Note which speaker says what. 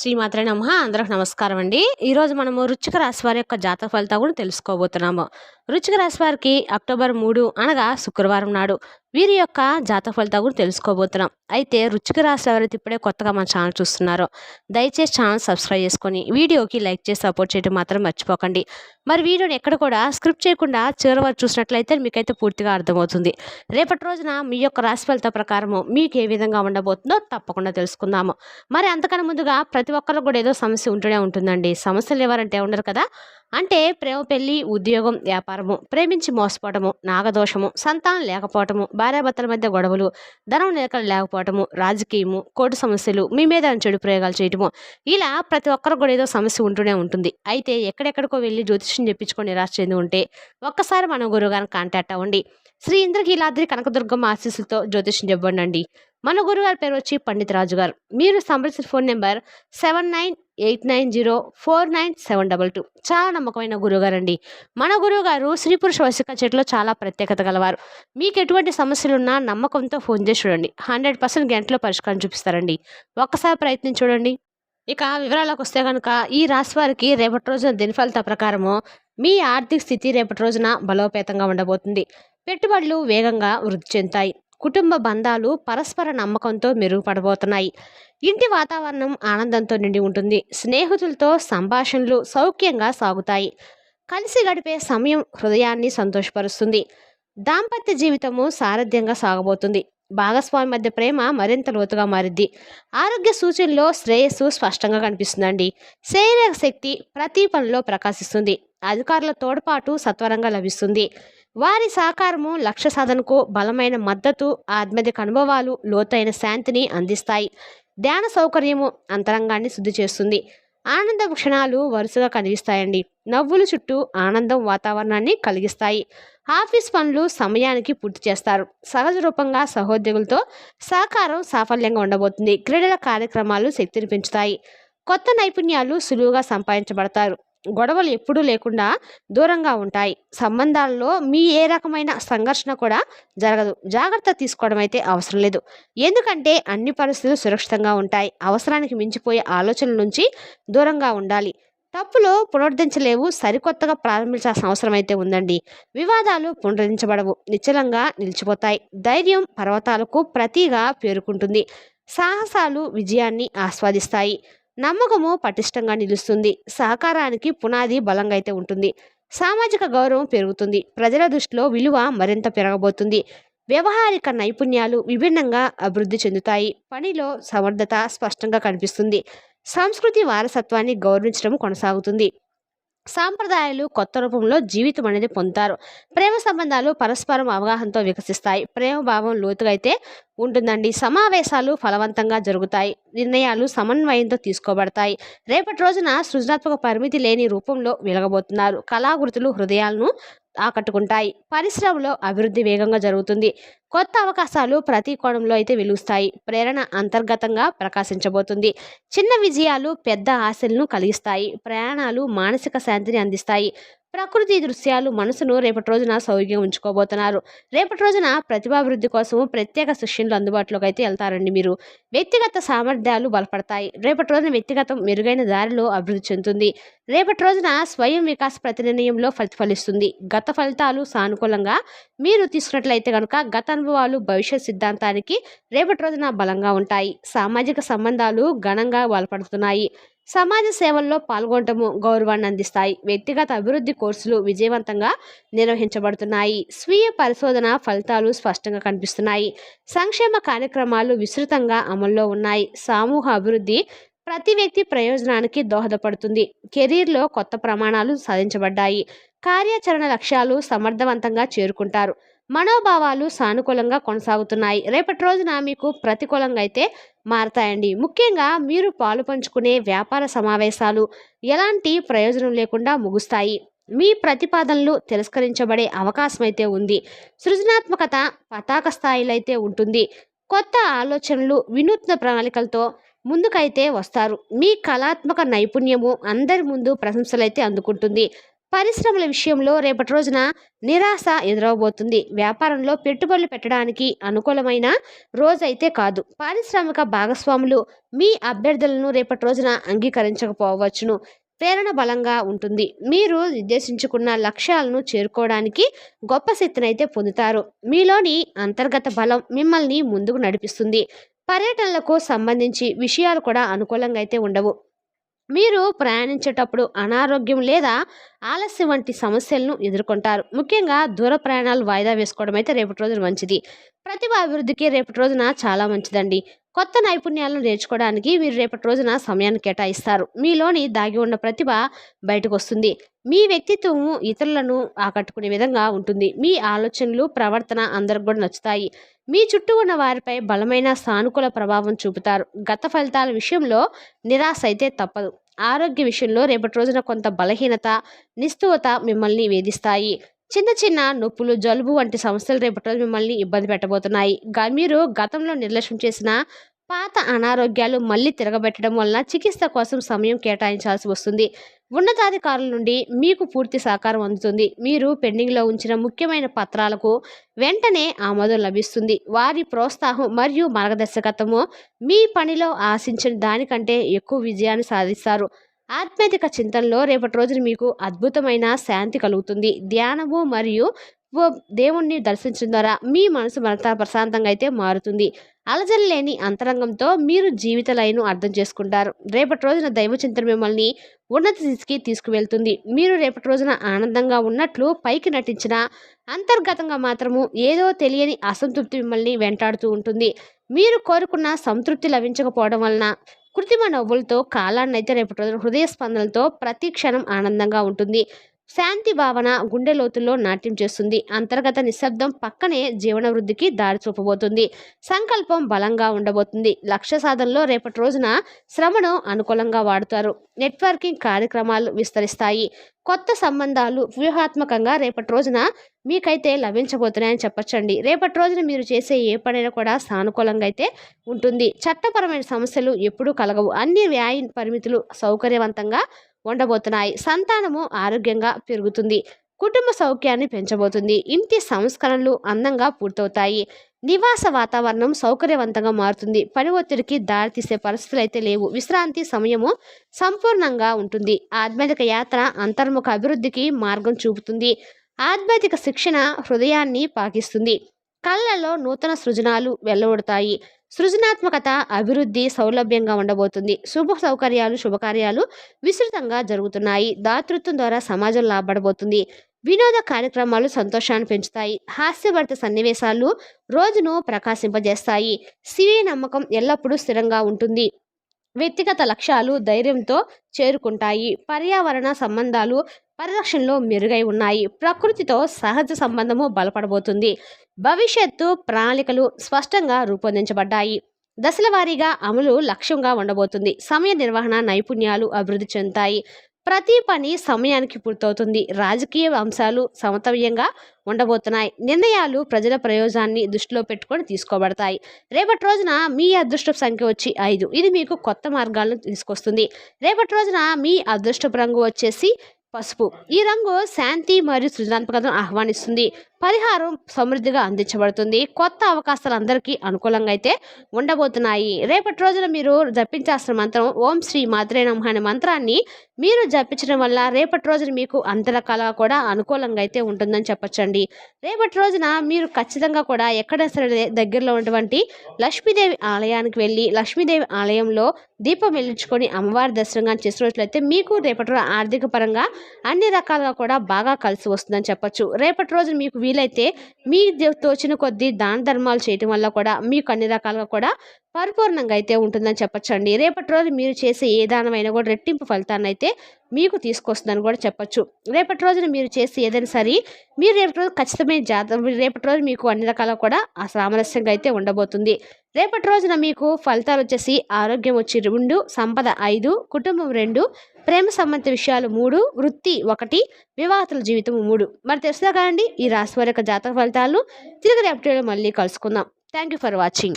Speaker 1: శ్రీమాత్రే నమః. అందరికి నమస్కారం అండి. ఈరోజు మనము వృశ్చిక రాశి వారి యొక్క జాతక ఫలితాలు కూడా తెలుసుకోబోతున్నాము. వృశ్చిక రాశి వారికి అక్టోబర్ 3 అనగా శుక్రవారం నాడు వీరి యొక్క జాతక ఫలితాలు కూడా తెలుసుకోబోతున్నాం. అయితే వృశ్చిక రాశి ఎవరైతే ఇప్పుడే కొత్తగా మన ఛానల్ చూస్తున్నారో దయచేసి ఛానల్ సబ్స్క్రైబ్ చేసుకొని వీడియోకి లైక్ చేసి సపోర్ట్ చేయడం మాత్రం మర్చిపోకండి. మరి వీడియోని ఎక్కడ కూడా స్క్రిప్ట్ చేయకుండా చివరి వరకు చూసినట్లయితే మీకైతే పూర్తిగా అర్థమవుతుంది. రేపటి రోజున మీ యొక్క రాశి ఫలిత ప్రకారము మీకు ఏ విధంగా ఉండబోతుందో తప్పకుండా తెలుసుకుందాము. మరి అంతకన్నా ముందుగా ప్రతి ఒక్కరికి కూడా ఏదో సమస్య ఉంటూనే ఉంటుందండి. సమస్యలు ఎవరంటే ఉండరు కదా. అంటే ప్రేమ, పెళ్లి, ఉద్యోగం, వ్యాపారము, ప్రేమించి మోసపోవటము, నాగదోషము, సంతానం లేకపోవటము, భార్యాభర్తల మధ్య గొడవలు, ధనం లేకపోవటము, రాజకీయము, కోర్టు సమస్యలు, మీ మీద చెడు ప్రయోగాలు చేయటము, ఇలా ప్రతి ఒక్కరికి కూడా ఏదో సమస్య ఉంటూనే ఉంటుంది. అయితే ఎక్కడెక్కడికో వెళ్ళి జ్యోతిష్యం చెప్పించుకొని నిరాశ చెంది ఉంటే ఒక్కసారి మన గురువుగారిని కాంటాక్ట్ అవ్వండి. శ్రీ ఇంద్రకీలాద్రి కనకదుర్గమ్మ ఆశీస్సులతో జ్యోతిష్యం చెప్పండి. మన గురుగారి పేరు వచ్చి పండిత్ రాజు గారు. మీరు సంప్రదించిన ఫోన్ నెంబర్ 7989049722. చాలా నమ్మకమైన గురువుగారండి. మన గురువుగారు స్త్రీ పురుష వశిక చెట్టులో చాలా ప్రత్యేకత గలవారు. మీకు ఎటువంటి సమస్యలున్నా నమ్మకంతో ఫోన్ చేసి చూడండి. 100% గంటలో పరిష్కారం చూపిస్తారండి. ఒక్కసారి ప్రయత్నించి చూడండి. ఇక వివరాలకు వస్తే కనుక ఈ రాశి వారికి రేపటి రోజున దినఫలిత ప్రకారము మీ ఆర్థిక స్థితి రేపటి రోజున బలోపేతంగా ఉండబోతుంది. పెట్టుబడులు వేగంగా వృద్ధి చెందుతాయి. కుటుంబ బంధాలు పరస్పర నమ్మకంతో మెరుగుపడబోతున్నాయి. ఇంటి వాతావరణం ఆనందంతో నిండి ఉంటుంది. స్నేహితులతో సంభాషణలు సౌఖ్యంగా సాగుతాయి. కలిసి గడిపే సమయం హృదయాన్ని సంతోషపరుస్తుంది. దాంపత్య జీవితము సారథ్యంగా సాగబోతుంది. భాగస్వామి మధ్య ప్రేమ మరింత లోతుగా మారిద్ది. ఆరోగ్య సూచనలో శ్రేయస్సు స్పష్టంగా కనిపిస్తుందండి. శరీర శక్తి ప్రతి పనిలో ప్రకాశిస్తుంది. అధికారుల తోడ్పాటు సత్వరంగా లభిస్తుంది. వారి సహకారము లక్ష్య సాధనకు బలమైన మద్దతు, ఆధ్యాత్మిక అనుభవాలు లోతైన శాంతిని అందిస్తాయి. ధ్యాన సౌకర్యము అంతరంగాన్ని శుద్ధి చేస్తుంది. ఆనంద క్షణాలు వరుసగా కనిపిస్తాయండి. నవ్వులు చుట్టూ ఆనందం వాతావరణాన్ని కలిగిస్తాయి. ఆఫీస్ పనులు సమయానికి పూర్తి చేస్తారు. సహజ రూపంగా సహోద్యోగులతో సహకారం సాఫల్యంగా ఉండబోతుంది. క్రీడల కార్యక్రమాలు శక్తిని పెంచుతాయి. కొత్త నైపుణ్యాలు సులువుగా సంపాదించబడతారు. గొడవలు ఎప్పుడూ లేకుండా దూరంగా ఉంటాయి. సంబంధాలలో మీ ఏ రకమైన సంఘర్షణ కూడా జరగదు. జాగ్రత్త తీసుకోవడం అయితే అవసరం లేదు. ఎందుకంటే అన్ని పరిస్థితులు సురక్షితంగా ఉంటాయి. అవసరానికి మించిపోయే ఆలోచనల నుంచి దూరంగా ఉండాలి. తప్పులు పునరుద్ధరించలేవు. సరికొత్తగా ప్రారంభించాల్సిన అవసరం అయితే ఉందండి. వివాదాలు పునరుద్ధరించబడవు. నిశ్చలంగా నిలిచిపోతాయి. ధైర్యం పర్వతాలకు ప్రతిగా పేరుకుంటుంది. సాహసాలు విజయాన్ని ఆస్వాదిస్తాయి. నమ్మకము పటిష్టంగా నిలుస్తుంది. సహకారానికి పునాది బలంగా అయితే ఉంటుంది. సామాజిక గౌరవం పెరుగుతుంది. ప్రజల దృష్టిలో విలువ మరింత పెరగబోతుంది. వ్యవహారిక నైపుణ్యాలు విభిన్నంగా అభివృద్ధి చెందుతాయి. పనిలో సమర్థత స్పష్టంగా కనిపిస్తుంది. సంస్కృతి వారసత్వాన్ని గౌరవించడం కొనసాగుతుంది. సాంప్రదాయాలు కొత్త రూపంలో జీవితం అనేది పొందుతారు. ప్రేమ సంబంధాలు పరస్పరం అవగాహనతో వికసిస్తాయి. ప్రేమ భావం లోతుగా అయితే ఉంటుందండి. సమావేశాలు ఫలవంతంగా జరుగుతాయి. నిర్ణయాలు సమన్వయంతో తీసుకోబడతాయి. రేపటి రోజున సృజనాత్మక పరిమితి లేని రూపంలో వెలగబోతున్నారు. కళాకృతులు హృదయాలను ఆకట్టుకుంటాయి. పరిశ్రమలో అభివృద్ధి వేగంగా జరుగుతుంది. కొత్త అవకాశాలు ప్రతి కోణంలో అయితే వెలుస్తాయి. ప్రేరణ అంతర్గతంగా ప్రకాశించబోతుంది. చిన్న విజయాలు పెద్ద ఆశలను కలిగిస్తాయి. ప్రయాణాలు మానసిక శాంతిని అందిస్తాయి. ప్రకృతి దృశ్యాలు మనసును రేపటి రోజున సౌఖ్యం ఉంచుకోబోతున్నారు. రేపటి రోజున ప్రతిభాభివృద్ధి కోసం ప్రత్యేక శిక్షణలు అందుబాటులోకి అయితే వెళ్తారండి. మీరు వ్యక్తిగత సామర్థ్యాలు బలపడతాయి. రేపటి రోజున వ్యక్తిగతం మెరుగైన దారిలో అభివృద్ధి చెందుతుంది. రేపటి రోజున స్వయం వికాస ప్రతినిర్ణయంలో ప్రతిఫలిస్తుంది. గత ఫలితాలు సానుకూలంగా మీరు తీసుకున్నట్లయితే కనుక గత అనుభవాలు భవిష్యత్ సిద్ధాంతానికి రేపటి రోజున బలంగా ఉంటాయి. సామాజిక సంబంధాలు ఘనంగా బలపడుతున్నాయి. సమాజ సేవల్లో పాల్గొనటము గౌరవాన్ని అందిస్తాయి. వ్యక్తిగత అభివృద్ధి కోర్సులు విజయవంతంగా నిర్వహించబడుతున్నాయి. స్వీయ పరిశోధన ఫలితాలు స్పష్టంగా కనిపిస్తున్నాయి. సంక్షేమ కార్యక్రమాలు విస్తృతంగా అమల్లో ఉన్నాయి. సమూహ అభివృద్ధి ప్రతి వ్యక్తి ప్రయోజనానికి దోహదపడుతుంది. కెరీర్లో కొత్త ప్రమాణాలు సాధించబడ్డాయి. కార్యాచరణ లక్ష్యాలు సమర్థవంతంగా చేరుకుంటారు. మనోభావాలు సానుకూలంగా కొనసాగుతున్నాయి. రేపటి రోజున మీకు ప్రతికూలంగా అయితే మారతాయండి. ముఖ్యంగా మీరు పాలు పంచుకునే వ్యాపార సమావేశాలు ఎలాంటి ప్రయోజనం లేకుండా ముగుస్తాయి. మీ ప్రతిపాదనలు తిరస్కరించబడే అవకాశం అయితే ఉంది. సృజనాత్మకత పతాక స్థాయిలో అయితే ఉంటుంది. కొత్త ఆలోచనలు వినూత్న ప్రణాళికలతో ముందుకైతే వస్తారు. మీ కళాత్మక నైపుణ్యము అందరి ముందు ప్రశంసలైతే అందుకుంటుంది. పరిశ్రమల విషయంలో రేపటి రోజున నిరాశ ఎదురవబోతుంది. వ్యాపారంలో పెట్టుబడులు పెట్టడానికి అనుకూలమైన రోజైతే కాదు. పారిశ్రామిక భాగస్వాములు మీ అభ్యర్థులను రేపటి రోజున అంగీకరించకపోవచ్చును. ప్రేరణ బలంగా ఉంటుంది. మీరు నిర్దేశించుకున్న లక్ష్యాలను చేరుకోవడానికి గొప్ప శక్తినైతే పొందుతారు. మీలోని అంతర్గత బలం మిమ్మల్ని ముందుకు నడిపిస్తుంది. పర్యటనలకు సంబంధించి విషయాలు కూడా అనుకూలంగా అయితే ఉండవు. మీరు ప్రయాణించేటప్పుడు అనారోగ్యం లేదా ఆలస్యం వంటి సమస్యలను ఎదుర్కొంటారు. ముఖ్యంగా దూర ప్రయాణాలు వాయిదా వేసుకోవడం అయితే రేపటి రోజున మంచిది. ప్రతిభ అభివృద్ధికి రేపటి రోజున చాలా మంచిదండి. కొత్త నైపుణ్యాలను నేర్చుకోవడానికి మీరు రేపటి రోజున సమయాన్ని కేటాయిస్తారు. మీలోని దాగి ఉన్న ప్రతిభ బయటకు వస్తుంది. మీ వ్యక్తిత్వం ఇతరులను ఆకట్టుకునే విధంగా ఉంటుంది. మీ ఆలోచనలు ప్రవర్తన అందరికి కూడా నచ్చుతాయి. మీ చుట్టూ ఉన్న వారిపై బలమైన సానుకూల ప్రభావం చూపుతారు. గత ఫలితాల విషయంలో నిరాశ అయితే తప్పదు. ఆరోగ్య విషయంలో రేపటి రోజున కొంత బలహీనత, నిస్తువత మిమ్మల్ని వేధిస్తాయి. చిన్న చిన్న నొప్పులు, జలుబు వంటి సమస్యలు రేపటి రోజు మిమ్మల్ని ఇబ్బంది పెట్టబోతున్నాయి. మీరు గతంలో నిర్లక్ష్యం చేసిన పాత అనారోగ్యాలు మళ్ళీ తిరగబెట్టడం వలన చికిత్స కోసం సమయం కేటాయించాల్సి వస్తుంది. ఉన్నతాధికారుల నుండి మీకు పూర్తి సహకారం అందుతుంది. మీరు పెండింగ్లో ఉంచిన ముఖ్యమైన పత్రాలకు వెంటనే ఆమోదం లభిస్తుంది. వారి ప్రోత్సాహం మరియు మార్గదర్శకత్వము మీ పనిలో ఆశించిన దానికంటే ఎక్కువ విజయాన్ని సాధిస్తారు. ఆధ్యాత్మిక చింతనలో రేపటి రోజున మీకు అద్భుతమైన శాంతి కలుగుతుంది. ధ్యానము మరియు దేవుణ్ణి దర్శించడం ద్వారా మీ మనసు మరింత ప్రశాంతంగా అయితే మారుతుంది. అలజడి లేని అంతరంగంతో మీరు జీవిత లయను అర్థం చేసుకుంటారు. రేపటి రోజున దైవ చింతన మిమ్మల్ని ఉన్నత స్థితికి తీసుకువెళ్తుంది. మీరు రేపటి రోజున ఆనందంగా ఉన్నట్లు పైకి నటించిన అంతర్గతంగా మాత్రము ఏదో తెలియని అసంతృప్తి మిమ్మల్ని వెంటాడుతూ ఉంటుంది. మీరు కోరుకున్న సంతృప్తి లభించకపోవడం వలన కృత్రిమ నవ్వులతో కాలాన్ని అయితే రేపటి రోజున హృదయ స్పందనలతో ప్రతి క్షణం ఆనందంగా ఉంటుంది. శాంతి భావన గుండె లోతుల్లో నాట్యం చేస్తుంది. అంతర్గత నిశ్శబ్దం పక్కనే జీవన వృద్ధికి దారి చూపబోతుంది. సంకల్పం బలంగా ఉండబోతుంది. లక్ష్య సాధనలో రేపటి రోజున శ్రమను అనుకూలంగా వాడుతారు. నెట్వర్కింగ్ కార్యక్రమాలు విస్తరిస్తాయి. కొత్త సంబంధాలు వ్యూహాత్మకంగా రేపటి రోజున మీకైతే లభించబోతున్నాయని చెప్పొచ్చండి. రేపటి రోజున మీరు చేసే ఏ పనైనా కూడా సానుకూలంగా అయితే ఉంటుంది. చట్టపరమైన సమస్యలు ఎప్పుడూ కలగవు. అన్ని వ్యయ పరిమితులు సౌకర్యవంతంగా ఉండబోతున్నాయి. సంతానము ఆరోగ్యంగా పెరుగుతుంది. కుటుంబ సౌఖ్యాన్ని పెంచబోతుంది. ఇంటి సంస్కరణలు అందంగా పూర్తవుతాయి. నివాస వాతావరణం సౌకర్యవంతంగా మారుతుంది. పని ఒత్తిడికి దారితీసే పరిస్థితులు అయితే లేవు. విశ్రాంతి సమయము సంపూర్ణంగా ఉంటుంది. ఆధ్యాత్మిక యాత్ర అంతర్ముఖ అభివృద్ధికి మార్గం చూపుతుంది. ఆధ్యాత్మిక శిక్షణ హృదయాన్ని పాకిస్తుంది. కళ్ళలో నూతన సృజనాలు వెల్లవడతాయి. సృజనాత్మకత అభివృద్ధి సౌలభ్యంగా ఉండబోతుంది. శుభకార్యాలు విస్తృతంగా జరుగుతున్నాయి. దాతృత్వం ద్వారా సమాజం లాభపడబోతుంది. వినోద కార్యక్రమాలు సంతోషాన్ని పెంచుతాయి. హాస్యభరిత సన్నివేశాలు రోజును ప్రకాశింపజేస్తాయి. స్వీయ నమ్మకం ఎల్లప్పుడూ స్థిరంగా ఉంటుంది. వ్యక్తిగత లక్ష్యాలు ధైర్యంతో చేరుకుంటాయి. పర్యావరణ సంబంధాలు పరిరక్షణలో మెరుగై ఉన్నాయి. ప్రకృతితో సహజ సంబంధము బలపడబోతుంది. భవిష్యత్తు ప్రణాళికలు స్పష్టంగా రూపొందించబడ్డాయి. దశల వారీగా అమలు లక్ష్యంగా ఉండబోతుంది. సమయ నిర్వహణ నైపుణ్యాలు అభివృద్ధి చెందుతాయి. ప్రతి పని సమయానికి పూర్తవుతుంది. రాజకీయ అంశాలు సమతవ్యంగా ఉండబోతున్నాయి. నిర్ణయాలు ప్రజల ప్రయోజనాన్ని దృష్టిలో పెట్టుకొని తీసుకోబడతాయి. రేపటి రోజున మీ అదృష్టపు సంఖ్య వచ్చి 5. ఇది మీకు కొత్త మార్గాలను తీసుకొస్తుంది. రేపటి రోజున మీ అదృష్టపు రంగు వచ్చేసి పసుపు. ఈ రంగు శాంతి మరియు సృజనాత్మకతను ఆహ్వానిస్తుంది. పరిహారం సమృద్ధిగా అందించబడుతుంది. కొత్త అవకాశాలు అందరికీ అనుకూలంగా అయితే ఉండబోతున్నాయి. రేపటి రోజున మీరు జపించాల్సిన మంత్రం ఓం శ్రీ మాత్రే నమః అనే మంత్రాన్ని మీరు జపించడం వల్ల రేపటి రోజున మీకు అన్ని రకాలుగా కూడా అనుకూలంగా అయితే ఉంటుందని చెప్పొచ్చండి. రేపటి రోజున మీరు ఖచ్చితంగా కూడా ఎక్కడైనా సరే దగ్గరలో ఉన్నటువంటి లక్ష్మీదేవి ఆలయానికి వెళ్ళి లక్ష్మీదేవి ఆలయంలో దీపం వెలిగించుకొని అమ్మవారి దర్శనంగా చేసినట్లయితే మీకు రేపటి రోజు ఆర్థిక పరంగా అన్ని రకాలుగా కూడా బాగా కలిసి వస్తుందని చెప్పొచ్చు. రేపటి రోజు మీకు వీలైతే మీ తోచిన కొద్దీ దాన ధర్మాలు చేయటం వల్ల కూడా మీకు అన్ని రకాలుగా కూడా పరిపూర్ణంగా అయితే ఉంటుందని చెప్పొచ్చండి. రేపటి రోజు మీరు చేసే ఏ దానమైనా కూడా రెట్టింపు ఫలితాన్ని అయితే మీకు తీసుకొస్తుందని కూడా చెప్పొచ్చు. రేపటి రోజున మీరు చేసే ఏదైనా సరే మీరు రేపటి రోజు ఖచ్చితమైన రేపటి రోజు మీకు అన్ని రకాలుగా కూడా ఆ సామరస్యంగా అయితే ఉండబోతుంది. రేపటి రోజున మీకు ఫలితాలు వచ్చేసి ఆరోగ్యం వచ్చి 2, సంపద 5, కుటుంబం 2, ప్రేమ సంబంధిత విషయాలు 3, వృత్తి 1, వివాహతుల జీవితం 3. మరి తెలుసుదా కదండి ఈ రాశి వారి యొక్క జాతక ఫలితాలు. తిరిగి రేపటి మళ్ళీ కలుసుకుందాం. Thank you for watching.